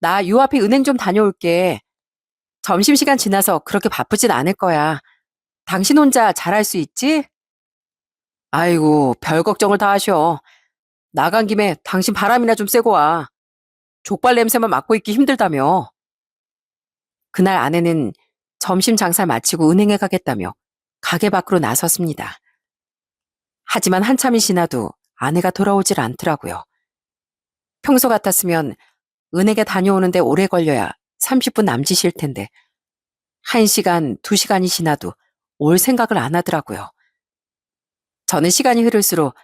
나 요 앞에 은행 좀 다녀올게. 점심시간 지나서 그렇게 바쁘진 않을 거야. 당신 혼자 잘할 수 있지? 아이고, 별 걱정을 다 하셔. 나간 김에 당신 바람이나 좀 쐬고 와. 족발 냄새만 맡고 있기 힘들다며. 그날 아내는 점심 장사를 마치고 은행에 가겠다며 가게 밖으로 나섰습니다. 하지만 한참이 지나도 아내가 돌아오질 않더라고요. 평소 같았으면 은행에 다녀오는데 오래 걸려야 30분 남짓일 텐데 1시간, 2시간이 지나도 올 생각을 안 하더라고요. 저는 시간이 흐를수록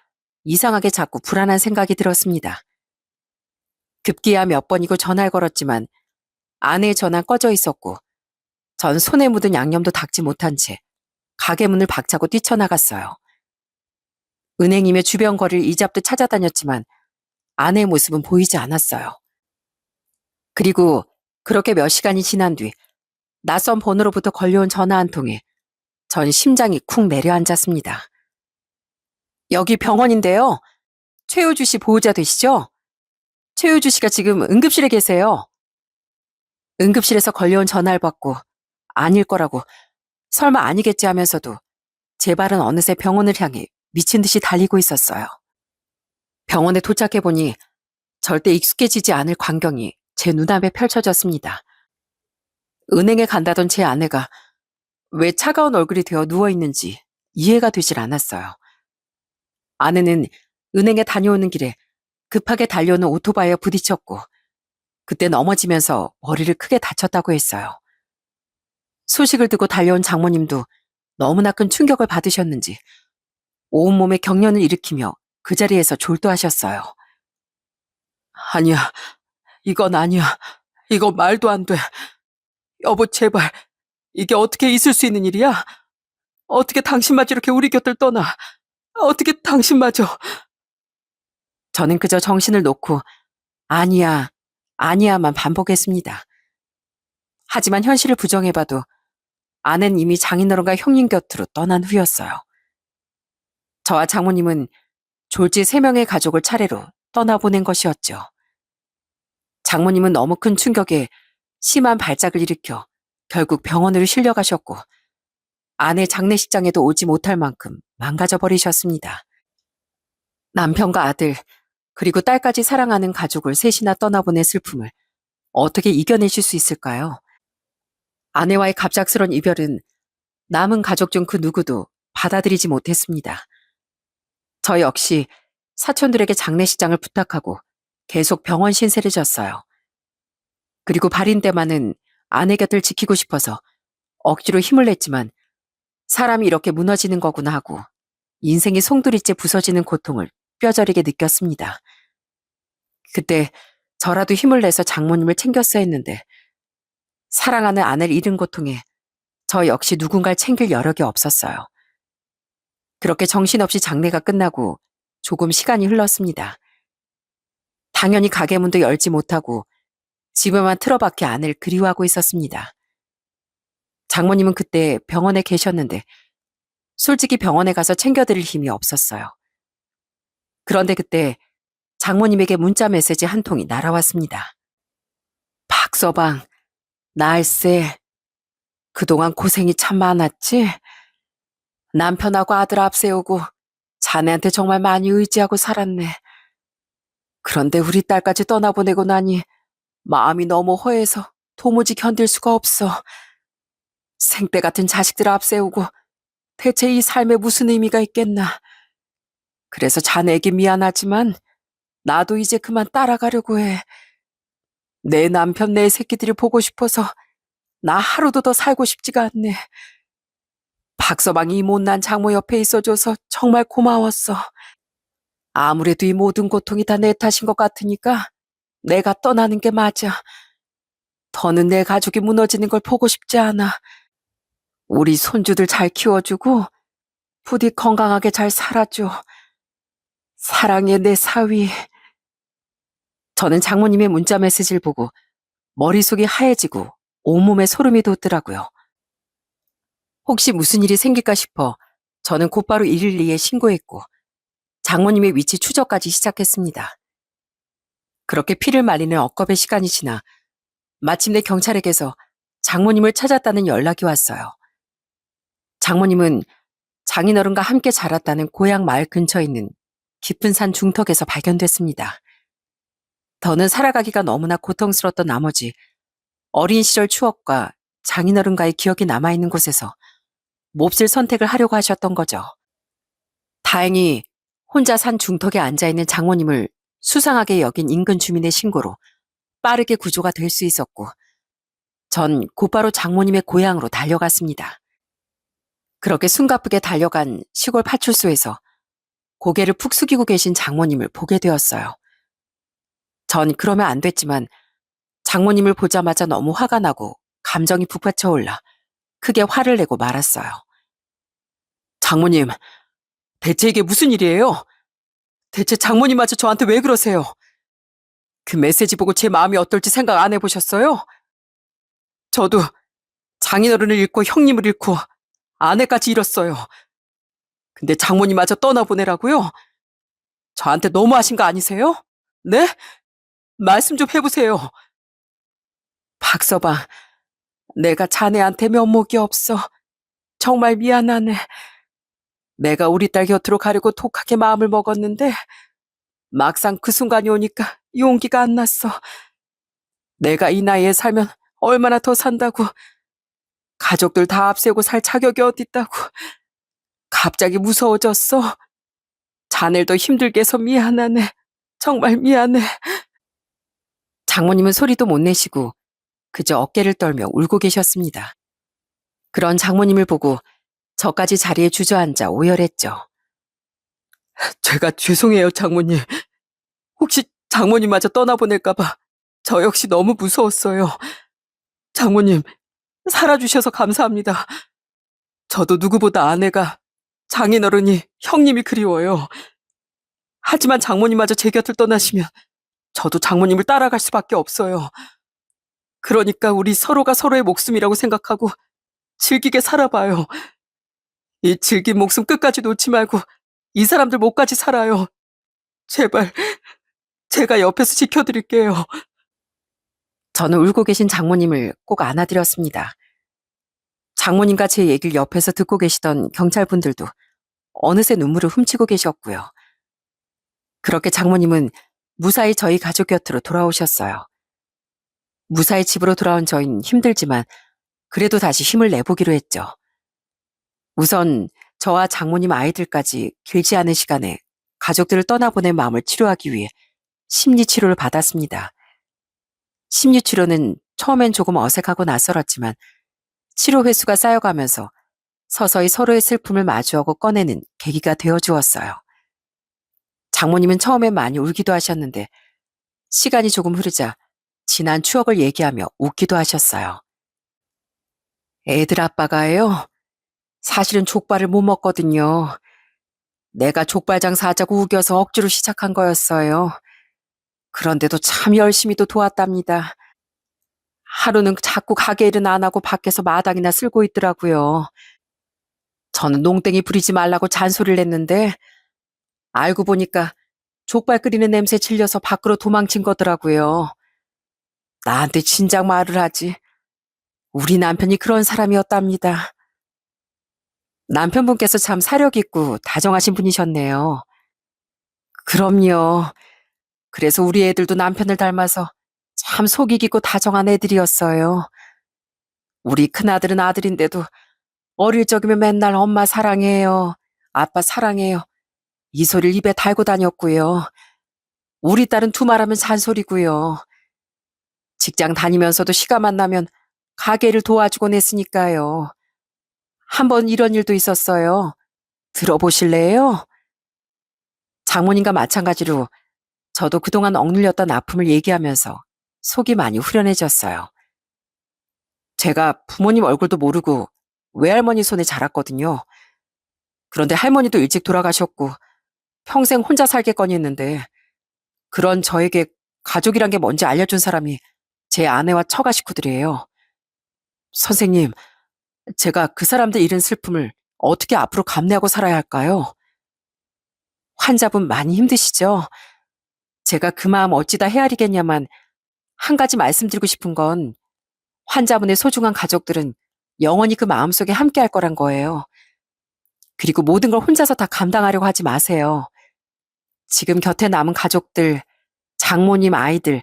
이상하게 자꾸 불안한 생각이 들었습니다. 급기야 몇 번이고 전화를 걸었지만 아내의 전화는 꺼져 있었고 전 손에 묻은 양념도 닦지 못한 채 가게 문을 박차고 뛰쳐나갔어요. 은행이며 주변 거리를 이잡듯 찾아다녔지만 아내의 모습은 보이지 않았어요. 그리고 그렇게 몇 시간이 지난 뒤 낯선 번호로부터 걸려온 전화 한 통에 전 심장이 쿵 내려앉았습니다. 여기 병원인데요. 최효주 씨 보호자 되시죠? 최효주 씨가 지금 응급실에 계세요. 응급실에서 걸려온 전화를 받고 아닐 거라고 설마 아니겠지 하면서도 제 발은 어느새 병원을 향해 미친 듯이 달리고 있었어요. 병원에 도착해보니 절대 익숙해지지 않을 광경이 제 눈앞에 펼쳐졌습니다. 은행에 간다던 제 아내가 왜 차가운 얼굴이 되어 누워있는지 이해가 되질 않았어요. 아내는 은행에 다녀오는 길에 급하게 달려오는 오토바이에 부딪혔고 그때 넘어지면서 머리를 크게 다쳤다고 했어요. 소식을 듣고 달려온 장모님도 너무나 큰 충격을 받으셨는지 온몸에 경련을 일으키며 그 자리에서 졸도하셨어요. 아니야, 이건 아니야. 이거 말도 안 돼. 여보, 제발. 이게 어떻게 있을 수 있는 일이야? 어떻게 당신마저 이렇게 우리 곁을 떠나? 어떻게 당신마저? 저는 그저 정신을 놓고 아니야, 아니야만 반복했습니다. 하지만 현실을 부정해봐도 아내는 이미 장인어른과 형님 곁으로 떠난 후였어요. 저와 장모님은 졸지 3명의 가족을 차례로 떠나보낸 것이었죠. 장모님은 너무 큰 충격에 심한 발작을 일으켜 결국 병원으로 실려가셨고 아내 장례식장에도 오지 못할 만큼 망가져버리셨습니다. 남편과 아들 그리고 딸까지 사랑하는 가족을 셋이나 떠나보낸 슬픔을 어떻게 이겨내실 수 있을까요? 아내와의 갑작스런 이별은 남은 가족 중 그 누구도 받아들이지 못했습니다. 저 역시 사촌들에게 장례식장을 부탁하고 계속 병원 신세를 졌어요. 그리고 발인 때만은 아내 곁을 지키고 싶어서 억지로 힘을 냈지만 사람이 이렇게 무너지는 거구나 하고 인생이 송두리째 부서지는 고통을 뼈저리게 느꼈습니다. 그때 저라도 힘을 내서 장모님을 챙겼어야 했는데 사랑하는 아내를 잃은 고통에 저 역시 누군가를 챙길 여력이 없었어요. 그렇게 정신없이 장례가 끝나고 조금 시간이 흘렀습니다. 당연히 가게 문도 열지 못하고 집에만 틀어박혀 아내를 그리워하고 있었습니다. 장모님은 그때 병원에 계셨는데 솔직히 병원에 가서 챙겨드릴 힘이 없었어요. 그런데 그때 장모님에게 문자 메시지 한 통이 날아왔습니다. 박서방, 날쌔. 그동안 고생이 참 많았지? 남편하고 아들 앞세우고 자네한테 정말 많이 의지하고 살았네. 그런데 우리 딸까지 떠나보내고 나니 마음이 너무 허해서 도무지 견딜 수가 없어. 생때 같은 자식들 앞세우고 대체 이 삶에 무슨 의미가 있겠나. 그래서 자네에게 미안하지만 나도 이제 그만 따라가려고 해. 내 남편 내 새끼들이 보고 싶어서 나 하루도 더 살고 싶지가 않네. 박서방이 이 못난 장모 옆에 있어줘서 정말 고마웠어. 아무래도 이 모든 고통이 다 내 탓인 것 같으니까 내가 떠나는 게 맞아. 더는 내 가족이 무너지는 걸 보고 싶지 않아. 우리 손주들 잘 키워주고 부디 건강하게 잘 살아줘. 사랑해 내 사위. 저는 장모님의 문자 메시지를 보고 머릿속이 하얘지고 온몸에 소름이 돋더라고요. 혹시 무슨 일이 생길까 싶어 저는 곧바로 112에 신고했고 장모님의 위치 추적까지 시작했습니다. 그렇게 피를 말리는 억겁의 시간이 지나 마침내 경찰에게서 장모님을 찾았다는 연락이 왔어요. 장모님은 장인어른과 함께 자랐다는 고향 마을 근처에 있는 깊은 산 중턱에서 발견됐습니다. 더는 살아가기가 너무나 고통스러웠던 나머지 어린 시절 추억과 장인어른과의 기억이 남아있는 곳에서 몹쓸 선택을 하려고 하셨던 거죠. 다행히 혼자 산 중턱에 앉아있는 장모님을 수상하게 여긴 인근 주민의 신고로 빠르게 구조가 될 수 있었고 전 곧바로 장모님의 고향으로 달려갔습니다. 그렇게 숨가쁘게 달려간 시골 파출소에서 고개를 푹 숙이고 계신 장모님을 보게 되었어요. 전 그러면 안 됐지만 장모님을 보자마자 너무 화가 나고 감정이 북받쳐 올라 크게 화를 내고 말았어요. 장모님, 대체 이게 무슨 일이에요? 대체 장모님마저 저한테 왜 그러세요? 그 메시지 보고 제 마음이 어떨지 생각 안 해보셨어요? 저도 장인어른을 잃고 형님을 잃고 아내까지 잃었어요. 근데 장모님마저 떠나보내라고요? 저한테 너무하신 거 아니세요? 네? 말씀 좀 해보세요. 박서방, 내가 자네한테 면목이 없어. 정말 미안하네. 내가 우리 딸 곁으로 가려고 독하게 마음을 먹었는데 막상 그 순간이 오니까 용기가 안 났어. 내가 이 나이에 살면 얼마나 더 산다고. 가족들 다 앞세우고 살 자격이 어딨다고. 갑자기 무서워졌어. 자네도 힘들게 해서 미안하네. 정말 미안해. 장모님은 소리도 못 내시고 그저 어깨를 떨며 울고 계셨습니다. 그런 장모님을 보고 저까지 자리에 주저앉아 오열했죠. 제가 죄송해요, 장모님. 혹시 장모님마저 떠나보낼까봐 저 역시 너무 무서웠어요. 장모님, 살아주셔서 감사합니다. 저도 누구보다 아내가, 장인어른이, 형님이 그리워요. 하지만 장모님마저 제 곁을 떠나시면 저도 장모님을 따라갈 수밖에 없어요. 그러니까 우리 서로가 서로의 목숨이라고 생각하고 즐기게 살아봐요. 이 즐긴 목숨 끝까지 놓지 말고 이 사람들 목까지 살아요. 제발, 제가 옆에서 지켜드릴게요. 저는 울고 계신 장모님을 꼭 안아드렸습니다. 장모님과 제 얘기를 옆에서 듣고 계시던 경찰분들도 어느새 눈물을 훔치고 계셨고요. 그렇게 장모님은 무사히 저희 가족 곁으로 돌아오셨어요. 무사히 집으로 돌아온 저희는 힘들지만 그래도 다시 힘을 내보기로 했죠. 우선 저와 장모님 아이들까지 길지 않은 시간에 가족들을 떠나보낸 마음을 치료하기 위해 심리치료를 받았습니다. 심리치료는 처음엔 조금 어색하고 낯설었지만 치료 횟수가 쌓여가면서 서서히 서로의 슬픔을 마주하고 꺼내는 계기가 되어주었어요. 장모님은 처음엔 많이 울기도 하셨는데 시간이 조금 흐르자 지난 추억을 얘기하며 웃기도 하셨어요. 애들 아빠가요. 사실은 족발을 못 먹거든요. 내가 족발 장사하자고 우겨서 억지로 시작한 거였어요. 그런데도 참 열심히도 도왔답니다. 하루는 자꾸 가게 일은 안 하고 밖에서 마당이나 쓸고 있더라고요. 저는 농땡이 부리지 말라고 잔소리를 했는데 알고 보니까 족발 끓이는 냄새 질려서 밖으로 도망친 거더라고요. 나한테 진작 말을 하지. 우리 남편이 그런 사람이었답니다. 남편분께서 참 사력 있고 다정하신 분이셨네요. 그럼요. 그래서 우리 애들도 남편을 닮아서 참 속이 깊고 다정한 애들이었어요. 우리 큰아들은 아들인데도 어릴 적이면 맨날 엄마 사랑해요. 아빠 사랑해요. 이 소리를 입에 달고 다녔고요. 우리 딸은 두 말하면 잔소리고요. 직장 다니면서도 시간만 나면 가게를 도와주곤 했으니까요. 한 번 이런 일도 있었어요. 들어보실래요? 장모님과 마찬가지로 저도 그동안 억눌렸던 아픔을 얘기하면서 속이 많이 후련해졌어요. 제가 부모님 얼굴도 모르고 외할머니 손에 자랐거든요. 그런데 할머니도 일찍 돌아가셨고 평생 혼자 살겠거니 했는데 그런 저에게 가족이란 게 뭔지 알려준 사람이 제 아내와 처가 식구들이에요. 선생님, 제가 그 사람들 잃은 슬픔을 어떻게 앞으로 감내하고 살아야 할까요? 환자분 많이 힘드시죠? 제가 그 마음 어찌다 헤아리겠냐만 한 가지 말씀드리고 싶은 건 환자분의 소중한 가족들은 영원히 그 마음속에 함께 할 거란 거예요. 그리고 모든 걸 혼자서 다 감당하려고 하지 마세요. 지금 곁에 남은 가족들, 장모님 아이들,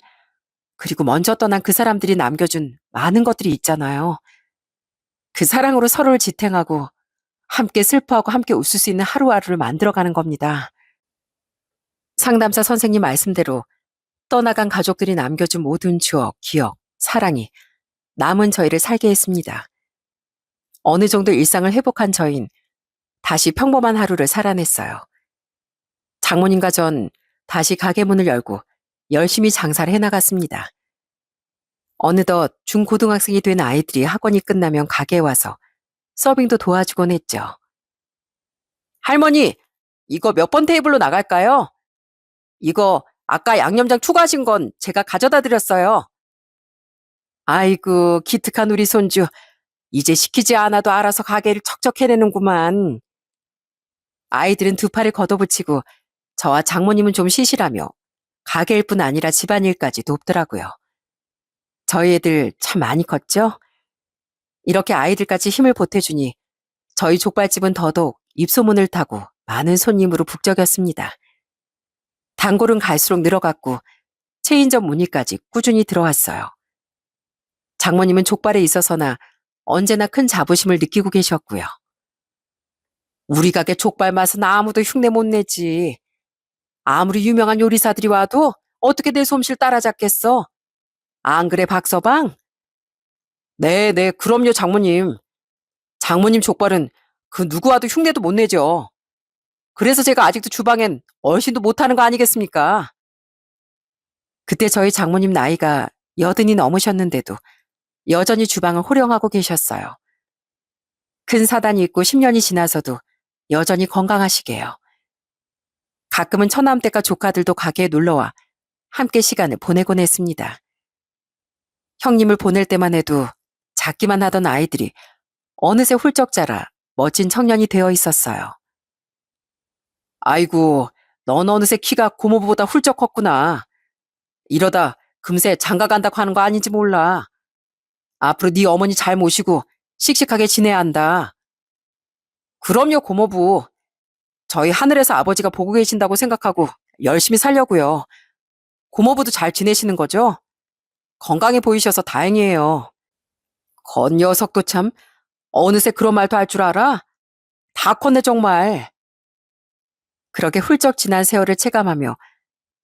그리고 먼저 떠난 그 사람들이 남겨준 많은 것들이 있잖아요. 그 사랑으로 서로를 지탱하고 함께 슬퍼하고 함께 웃을 수 있는 하루하루를 만들어가는 겁니다. 상담사 선생님 말씀대로 떠나간 가족들이 남겨준 모든 추억, 기억, 사랑이 남은 저희를 살게 했습니다. 어느 정도 일상을 회복한 저희는 다시 평범한 하루를 살아냈어요. 장모님과 전 다시 가게 문을 열고 열심히 장사를 해나갔습니다. 어느덧 중고등학생이 된 아이들이 학원이 끝나면 가게에 와서 서빙도 도와주곤 했죠. 할머니, 이거 몇 번 테이블로 나갈까요? 이거 아까 양념장 추가하신 건 제가 가져다 드렸어요. 아이고, 기특한 우리 손주. 이제 시키지 않아도 알아서 가게를 척척 해내는구만. 아이들은 두 팔을 걷어붙이고 저와 장모님은 좀 쉬시라며 가게일 뿐 아니라 집안일까지 돕더라고요. 저희 애들 참 많이 컸죠? 이렇게 아이들까지 힘을 보태주니 저희 족발집은 더더욱 입소문을 타고 많은 손님으로 북적였습니다. 단골은 갈수록 늘어갔고 체인점 문의까지 꾸준히 들어왔어요. 장모님은 족발에 있어서나 언제나 큰 자부심을 느끼고 계셨고요. 우리 가게 족발 맛은 아무도 흉내 못 내지. 아무리 유명한 요리사들이 와도 어떻게 내 솜씨를 따라잡겠어? 안 그래, 박서방? 네, 그럼요, 장모님. 장모님 족발은 그 누구와도 흉내도 못 내죠. 그래서 제가 아직도 주방엔 얼씬도 못하는 거 아니겠습니까? 그때 저희 장모님 나이가 80이 넘으셨는데도 여전히 주방을 호령하고 계셨어요. 큰 사단이 있고 10년이 지나서도 여전히 건강하시게요. 가끔은 처남댁과 조카들도 가게에 놀러와 함께 시간을 보내곤 했습니다. 형님을 보낼 때만 해도 작기만 하던 아이들이 어느새 훌쩍 자라 멋진 청년이 되어 있었어요. 아이고, 넌 어느새 키가 고모부보다 훌쩍 컸구나. 이러다 금세 장가 간다고 하는 거 아닌지 몰라. 앞으로 네 어머니 잘 모시고 씩씩하게 지내야 한다. 그럼요, 고모부. 저희 하늘에서 아버지가 보고 계신다고 생각하고 열심히 살려고요. 고모부도 잘 지내시는 거죠? 건강해 보이셔서 다행이에요. 건 녀석도 참 어느새 그런 말도 할 줄 알아? 다 컸네 정말. 그렇게 훌쩍 지난 세월을 체감하며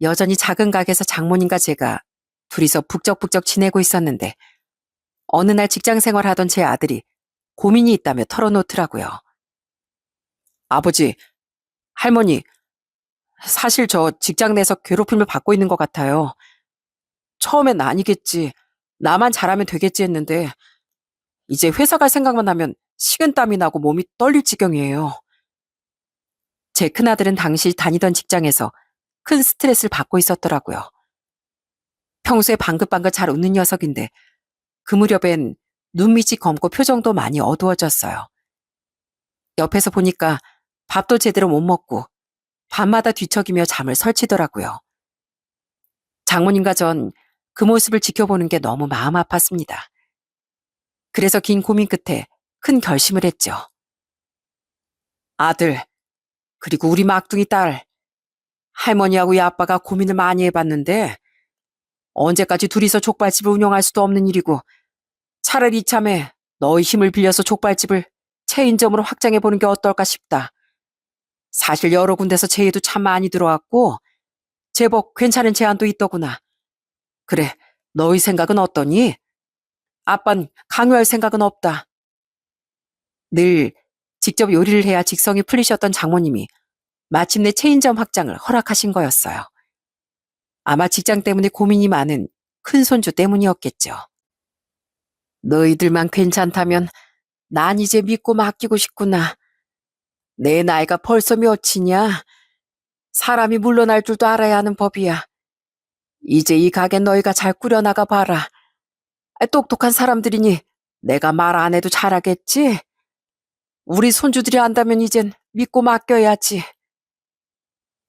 여전히 작은 가게에서 장모님과 제가 둘이서 북적북적 지내고 있었는데 어느 날 직장 생활하던 제 아들이 고민이 있다며 털어놓더라고요. 아버지, 할머니, 사실 저 직장 내에서 괴롭힘을 받고 있는 것 같아요. 처음엔 아니겠지. 나만 잘하면 되겠지 했는데 이제 회사 갈 생각만 하면 식은땀이 나고 몸이 떨릴 지경이에요. 제 큰아들은 당시 다니던 직장에서 큰 스트레스를 받고 있었더라고요. 평소에 방긋방긋 잘 웃는 녀석인데 그 무렵엔 눈밑이 검고 표정도 많이 어두워졌어요. 옆에서 보니까 밥도 제대로 못 먹고 밤마다 뒤척이며 잠을 설치더라고요. 장모님과 전 그 모습을 지켜보는 게 너무 마음 아팠습니다. 그래서 긴 고민 끝에 큰 결심을 했죠. 아들, 그리고 우리 막둥이 딸, 할머니하고 이 아빠가 고민을 많이 해봤는데 언제까지 둘이서 족발집을 운영할 수도 없는 일이고 차라리 이참에 너의 힘을 빌려서 족발집을 체인점으로 확장해보는 게 어떨까 싶다. 사실 여러 군데서 제의도 참 많이 들어왔고 제법 괜찮은 제안도 있더구나. 그래, 너의 생각은 어떠니? 아빤 강요할 생각은 없다. 늘 직접 요리를 해야 직성이 풀리셨던 장모님이 마침내 체인점 확장을 허락하신 거였어요. 아마 직장 때문에 고민이 많은 큰 손주 때문이었겠죠. 너희들만 괜찮다면 난 이제 믿고 맡기고 싶구나. 내 나이가 벌써 몇이냐? 사람이 물러날 줄도 알아야 하는 법이야. 이제 이 가게 너희가 잘 꾸려나가 봐라. 똑똑한 사람들이니 내가 말 안 해도 잘하겠지? 우리 손주들이 안다면 이젠 믿고 맡겨야지.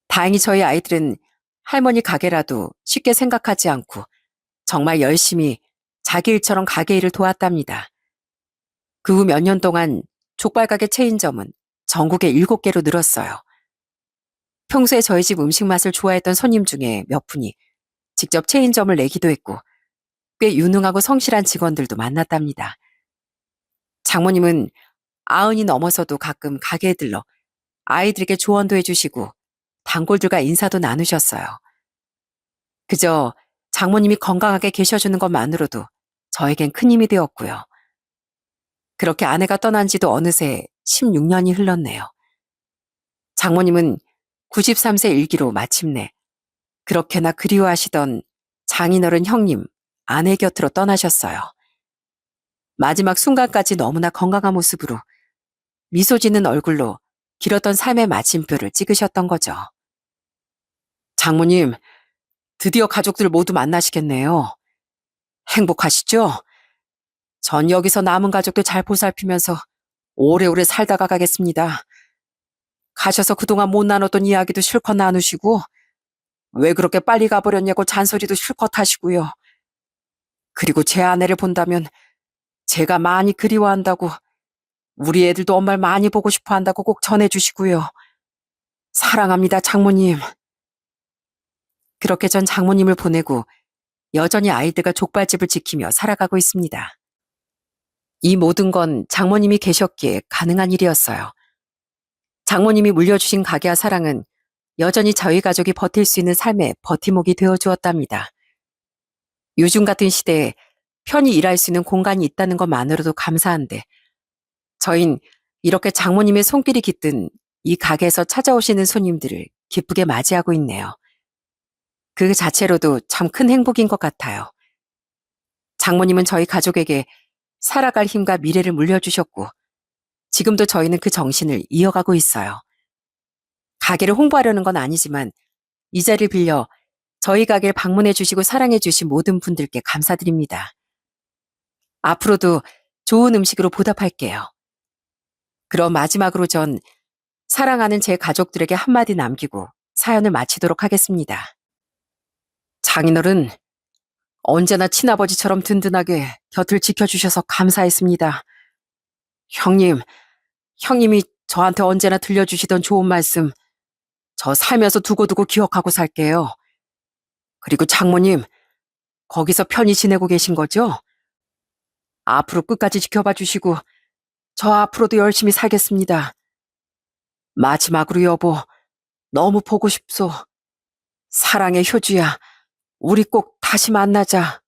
다행히 저희 아이들은 할머니 가게라도 쉽게 생각하지 않고 정말 열심히 자기 일처럼 가게 일을 도왔답니다. 그 후 몇 년 동안 족발가게 체인점은 전국에 7개로 늘었어요. 평소에 저희 집 음식 맛을 좋아했던 손님 중에 몇 분이 직접 체인점을 내기도 했고 꽤 유능하고 성실한 직원들도 만났답니다. 장모님은 90이 넘어서도 가끔 가게에 들러 아이들에게 조언도 해주시고 단골들과 인사도 나누셨어요. 그저 장모님이 건강하게 계셔주는 것만으로도 저에겐 큰 힘이 되었고요. 그렇게 아내가 떠난 지도 어느새 16년이 흘렀네요. 장모님은 93세 일기로 마침내 그렇게나 그리워하시던 장인어른 형님, 아내 곁으로 떠나셨어요. 마지막 순간까지 너무나 건강한 모습으로 미소 짓는 얼굴로 길었던 삶의 마침표를 찍으셨던 거죠. 장모님, 드디어 가족들 모두 만나시겠네요. 행복하시죠? 전 여기서 남은 가족들 잘 보살피면서 오래오래 살다가 가겠습니다. 가셔서 그동안 못 나눴던 이야기도 실컷 나누시고 왜 그렇게 빨리 가버렸냐고 잔소리도 실컷 하시고요. 그리고 제 아내를 본다면 제가 많이 그리워한다고 우리 애들도 엄마를 많이 보고 싶어 한다고 꼭 전해주시고요. 사랑합니다, 장모님. 그렇게 전 장모님을 보내고 여전히 아이들과 족발집을 지키며 살아가고 있습니다. 이 모든 건 장모님이 계셨기에 가능한 일이었어요. 장모님이 물려주신 가게와 사랑은 여전히 저희 가족이 버틸 수 있는 삶의 버팀목이 되어주었답니다. 요즘 같은 시대에 편히 일할 수 있는 공간이 있다는 것만으로도 감사한데 저흰 이렇게 장모님의 손길이 깃든 이 가게에서 찾아오시는 손님들을 기쁘게 맞이하고 있네요. 그 자체로도 참 큰 행복인 것 같아요. 장모님은 저희 가족에게 살아갈 힘과 미래를 물려주셨고, 지금도 저희는 그 정신을 이어가고 있어요. 가게를 홍보하려는 건 아니지만, 이 자리를 빌려 저희 가게를 방문해 주시고 사랑해 주신 모든 분들께 감사드립니다. 앞으로도 좋은 음식으로 보답할게요. 그럼 마지막으로 전 사랑하는 제 가족들에게 한마디 남기고 사연을 마치도록 하겠습니다. 장인어른, 언제나 친아버지처럼 든든하게 곁을 지켜주셔서 감사했습니다. 형님, 형님이 저한테 언제나 들려주시던 좋은 말씀, 저 살면서 두고두고 기억하고 살게요. 그리고 장모님, 거기서 편히 지내고 계신 거죠? 앞으로 끝까지 지켜봐 주시고, 저 앞으로도 열심히 살겠습니다. 마지막으로 여보, 너무 보고 싶소. 사랑의 효주야, 우리 꼭 다시 만나자.